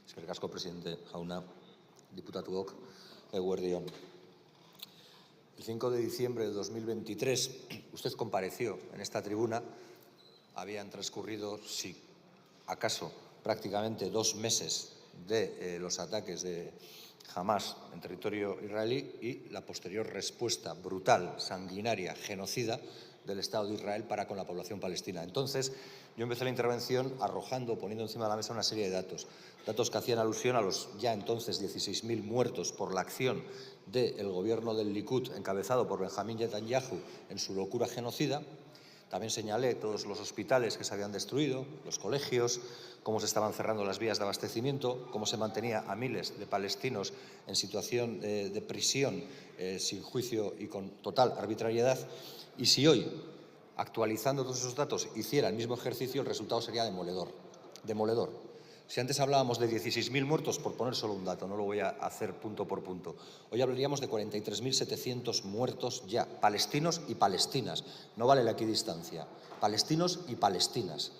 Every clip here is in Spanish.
Eskerrik asko, presidente jauna, diputatuok, eguerdi on. El 5 de diciembre de 2023, usted compareció en esta tribuna. Habían transcurrido, si acaso, prácticamente 2 meses de los ataques de Hamás en territorio israelí y la posterior respuesta brutal, sanguinaria, genocida del Estado de Israel para con la población palestina. Entonces, yo empecé la intervención poniendo encima de la mesa una serie de datos que hacían alusión a los ya entonces 16.000 muertos por la acción del gobierno del Likud, encabezado por Benjamín Netanyahu, en su locura genocida. También señalé todos los hospitales que se habían destruido, los colegios, cómo se estaban cerrando las vías de abastecimiento, cómo se mantenía a miles de palestinos en situación de prisión sin juicio y con total arbitrariedad. Y si hoy, actualizando todos esos datos, hiciera el mismo ejercicio, el resultado sería demoledor. Demoledor. Si antes hablábamos de 16.000 muertos, por poner solo un dato, no lo voy a hacer punto por punto, hoy hablaríamos de 43.700 muertos ya, palestinos y palestinas. No vale la equidistancia, palestinos y palestinas.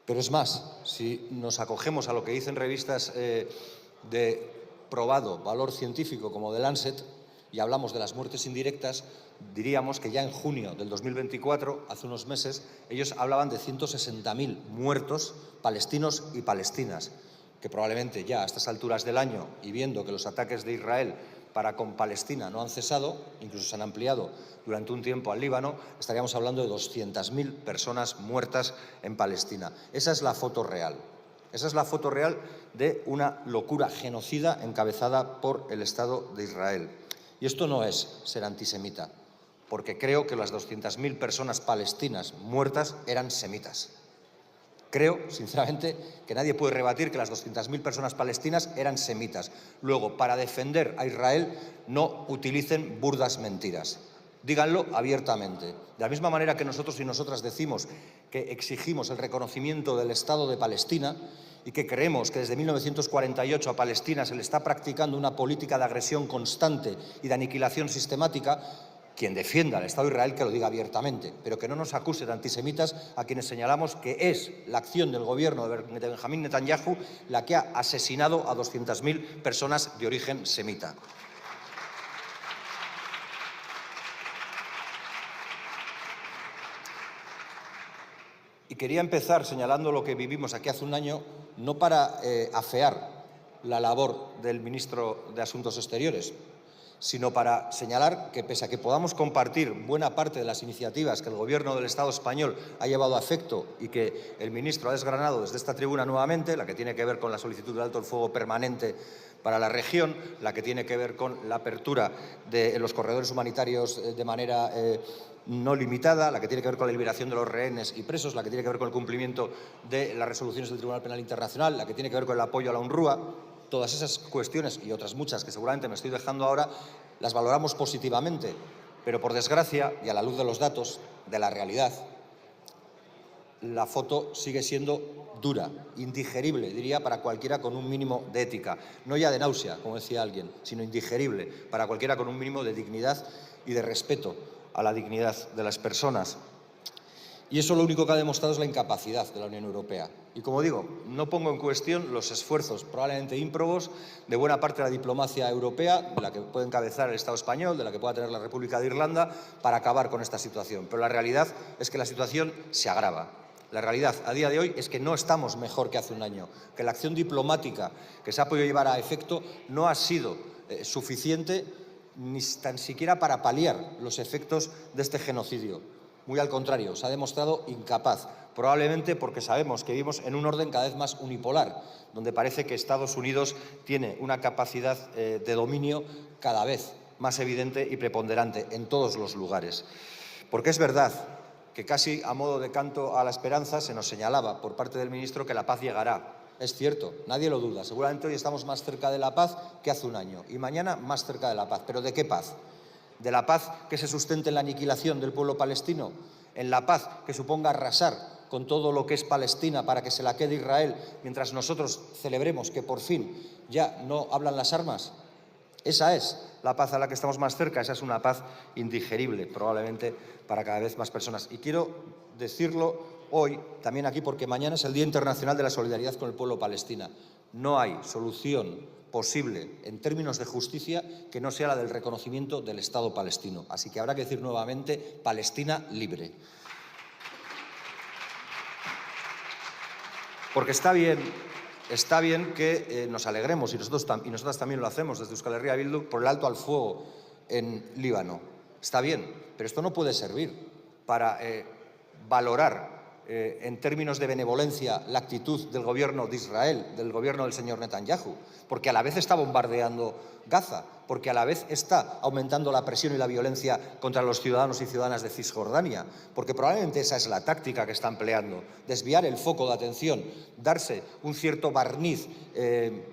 Pero es más, si nos acogemos a lo que dicen revistas de probado valor científico como The Lancet y hablamos de las muertes indirectas, diríamos que ya en junio del 2024, hace unos meses, ellos hablaban de 160.000 muertos palestinos y palestinas, que probablemente ya a estas alturas del año y viendo que los ataques de Israel para con Palestina no han cesado, incluso se han ampliado durante un tiempo al Líbano, estaríamos hablando de 200.000 personas muertas en Palestina. Esa es la foto real. Esa es la foto real de una locura genocida encabezada por el Estado de Israel. Y esto no es ser antisemita, porque creo que las 200.000 personas palestinas muertas eran semitas. Creo, sinceramente, que nadie puede rebatir que las 200.000 personas palestinas eran semitas. Luego, para defender a Israel, no utilicen burdas mentiras. Díganlo abiertamente. De la misma manera que nosotros y nosotras decimos que exigimos el reconocimiento del Estado de Palestina y que creemos que desde 1948 a Palestina se le está practicando una política de agresión constante y de aniquilación sistemática, quien defienda al Estado de Israel que lo diga abiertamente, pero que no nos acuse de antisemitas a quienes señalamos que es la acción del gobierno de Benjamín Netanyahu la que ha asesinado a 200.000 personas de origen semita. Y quería empezar señalando lo que vivimos aquí hace un año, no para afear la labor del ministro de Asuntos Exteriores, sino para señalar que, pese a que podamos compartir buena parte de las iniciativas que el Gobierno del Estado español ha llevado a efecto y que el ministro ha desgranado desde esta tribuna nuevamente, la que tiene que ver con la solicitud de alto el fuego permanente para la región, la que tiene que ver con la apertura de los corredores humanitarios de manera no limitada, la que tiene que ver con la liberación de los rehenes y presos, la que tiene que ver con el cumplimiento de las resoluciones del Tribunal Penal Internacional, la que tiene que ver con el apoyo a la UNRWA. Todas esas cuestiones y otras muchas que seguramente me estoy dejando ahora, las valoramos positivamente, pero por desgracia, y a la luz de los datos, de la realidad, la foto sigue siendo dura, indigerible, diría, para cualquiera con un mínimo de ética. No ya de náusea, como decía alguien, sino indigerible para cualquiera con un mínimo de dignidad y de respeto a la dignidad de las personas. Y eso lo único que ha demostrado es la incapacidad de la Unión Europea. Y como digo, no pongo en cuestión los esfuerzos probablemente ímprobos de buena parte de la diplomacia europea, de la que puede encabezar el Estado español, de la que pueda tener la República de Irlanda, para acabar con esta situación. Pero la realidad es que la situación se agrava. La realidad a día de hoy es que no estamos mejor que hace un año, que la acción diplomática que se ha podido llevar a efecto no ha sido suficiente ni tan siquiera para paliar los efectos de este genocidio. Muy al contrario, se ha demostrado incapaz, probablemente porque sabemos que vivimos en un orden cada vez más unipolar, donde parece que Estados Unidos tiene una capacidad de dominio cada vez más evidente y preponderante en todos los lugares. Porque es verdad que casi a modo de canto a la esperanza se nos señalaba por parte del ministro que la paz llegará. Es cierto, nadie lo duda. Seguramente hoy estamos más cerca de la paz que hace un año y mañana más cerca de la paz. ¿Pero de qué paz? ¿De la paz que se sustente en la aniquilación del pueblo palestino? ¿En la paz que suponga arrasar con todo lo que es Palestina para que se la quede Israel mientras nosotros celebremos que por fin ya no hablan las armas? Esa es la paz a la que estamos más cerca, esa es una paz indigerible probablemente para cada vez más personas. Y quiero decirlo hoy también aquí porque mañana es el Día Internacional de la Solidaridad con el pueblo palestino. No hay solución posible en términos de justicia que no sea la del reconocimiento del Estado palestino. Así que habrá que decir nuevamente Palestina libre. Porque está bien que nos alegremos, y nosotras también lo hacemos desde Euskal Herria Bildu, por el alto al fuego en Líbano. Está bien, pero esto no puede servir para valorar en términos de benevolencia la actitud del gobierno de Israel, del gobierno del señor Netanyahu, porque a la vez está bombardeando Gaza, porque a la vez está aumentando la presión y la violencia contra los ciudadanos y ciudadanas de Cisjordania, porque probablemente esa es la táctica que está empleando, desviar el foco de atención, darse un cierto barniz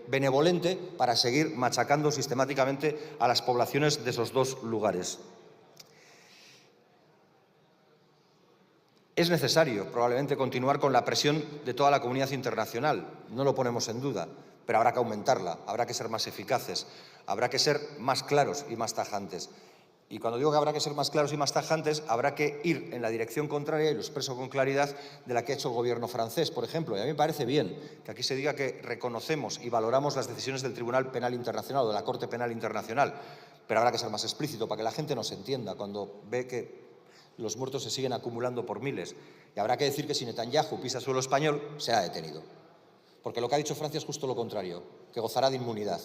benevolente para seguir machacando sistemáticamente a las poblaciones de esos dos lugares. Es necesario, probablemente, continuar con la presión de toda la comunidad internacional, no lo ponemos en duda, pero habrá que aumentarla, habrá que ser más eficaces, habrá que ser más claros y más tajantes. Y cuando digo que habrá que ser más claros y más tajantes, habrá que ir en la dirección contraria, y lo expreso con claridad, de la que ha hecho el gobierno francés, por ejemplo. Y a mí me parece bien que aquí se diga que reconocemos y valoramos las decisiones del Tribunal Penal Internacional o de la Corte Penal Internacional, pero habrá que ser más explícito para que la gente nos entienda cuando ve que los muertos se siguen acumulando por miles. Y habrá que decir que si Netanyahu pisa suelo español, será detenido. Porque lo que ha dicho Francia es justo lo contrario, que gozará de inmunidad.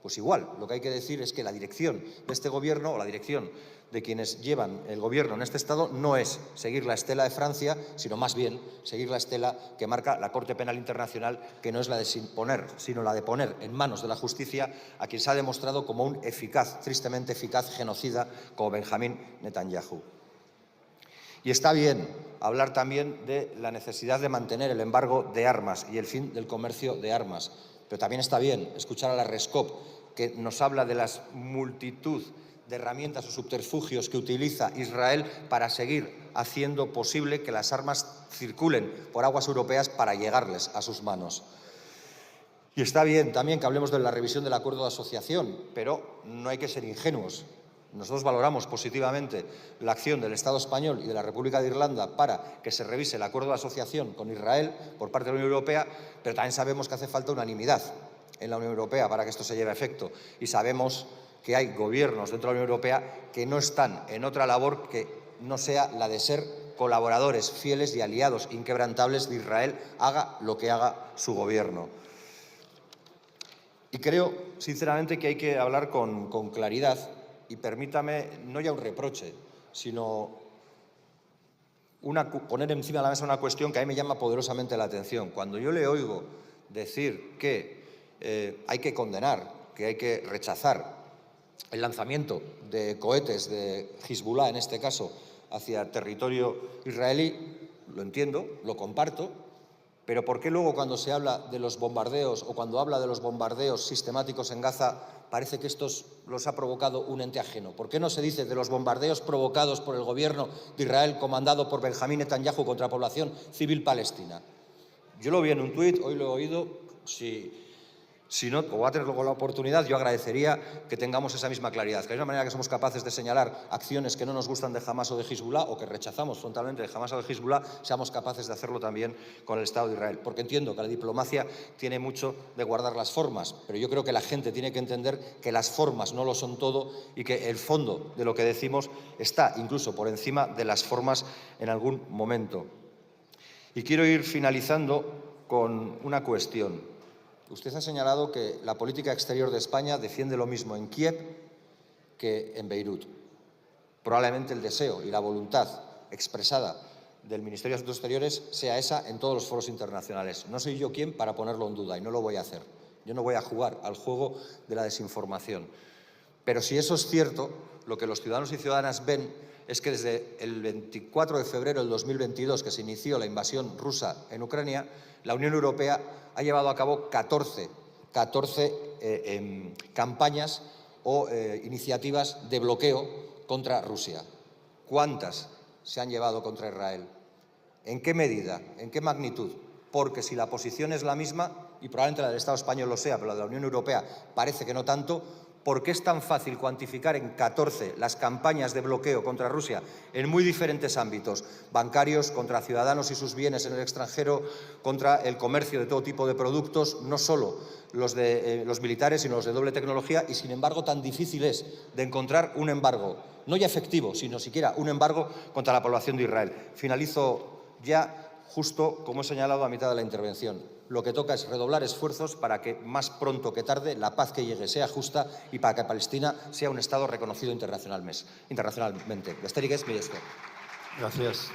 Pues igual, lo que hay que decir es que la dirección de este gobierno, o la dirección de quienes llevan el gobierno en este Estado, no es seguir la estela de Francia, sino más bien seguir la estela que marca la Corte Penal Internacional, que no es la de imponer, sino la de poner en manos de la justicia a quien se ha demostrado como un eficaz, tristemente eficaz, genocida, como Benjamín Netanyahu. Y está bien hablar también de la necesidad de mantener el embargo de armas y el fin del comercio de armas. Pero también está bien escuchar a la Rescop, que nos habla de la multitud de herramientas o subterfugios que utiliza Israel para seguir haciendo posible que las armas circulen por aguas europeas para llegarles a sus manos. Y está bien también que hablemos de la revisión del acuerdo de asociación, pero no hay que ser ingenuos. Nosotros valoramos positivamente la acción del Estado español y de la República de Irlanda para que se revise el acuerdo de asociación con Israel por parte de la Unión Europea, pero también sabemos que hace falta unanimidad en la Unión Europea para que esto se lleve a efecto. Y sabemos que hay gobiernos dentro de la Unión Europea que no están en otra labor que no sea la de ser colaboradores fieles y aliados inquebrantables de Israel, haga lo que haga su gobierno. Y creo, sinceramente, que hay que hablar con claridad. Y permítame, no ya un reproche, sino poner encima de la mesa una cuestión que a mí me llama poderosamente la atención. Cuando yo le oigo decir que hay que condenar, que hay que rechazar el lanzamiento de cohetes de Hezbollah, en este caso, hacia territorio israelí, lo entiendo, lo comparto, pero ¿por qué luego cuando se habla de los bombardeos o cuando habla de los bombardeos sistemáticos en Gaza parece que estos los ha provocado un ente ajeno? ¿Por qué no se dice de los bombardeos provocados por el gobierno de Israel comandado por Benjamín Netanyahu contra la población civil palestina? Yo lo vi en un tuit, hoy lo he oído. Si no, o va a tener luego la oportunidad, yo agradecería que tengamos esa misma claridad, que de la manera que somos capaces de señalar acciones que no nos gustan de Hamás o de Hezbollah, o que rechazamos frontalmente de Hamás o de Hezbollah, seamos capaces de hacerlo también con el Estado de Israel. Porque entiendo que la diplomacia tiene mucho de guardar las formas, pero yo creo que la gente tiene que entender que las formas no lo son todo y que el fondo de lo que decimos está incluso por encima de las formas en algún momento. Y quiero ir finalizando con una cuestión. Usted ha señalado que la política exterior de España defiende lo mismo en Kiev que en Beirut. Probablemente el deseo y la voluntad expresada del Ministerio de Asuntos Exteriores sea esa en todos los foros internacionales. No soy yo quien para ponerlo en duda y no lo voy a hacer. Yo no voy a jugar al juego de la desinformación. Pero si eso es cierto, lo que los ciudadanos y ciudadanas ven es que desde el 24 de febrero del 2022, que se inició la invasión rusa en Ucrania, la Unión Europea ha llevado a cabo 14 campañas o iniciativas de bloqueo contra Rusia. ¿Cuántas se han llevado contra Israel? ¿En qué medida? ¿En qué magnitud? Porque si la posición es la misma, y probablemente la del Estado español lo sea, pero la de la Unión Europea parece que no tanto, ¿Por qué es tan fácil cuantificar en 14 las campañas de bloqueo contra Rusia en muy diferentes ámbitos? Bancarios, contra ciudadanos y sus bienes en el extranjero, contra el comercio de todo tipo de productos, no solo los de los militares, sino los de doble tecnología, y sin embargo tan difícil es de encontrar un embargo, no ya efectivo, sino siquiera un embargo contra la población de Israel. Finalizo ya, justo como he señalado a mitad de la intervención. Lo que toca es redoblar esfuerzos para que más pronto que tarde la paz que llegue sea justa y para que Palestina sea un Estado reconocido internacionalmente. Besterik ez, mila esker. Gracias.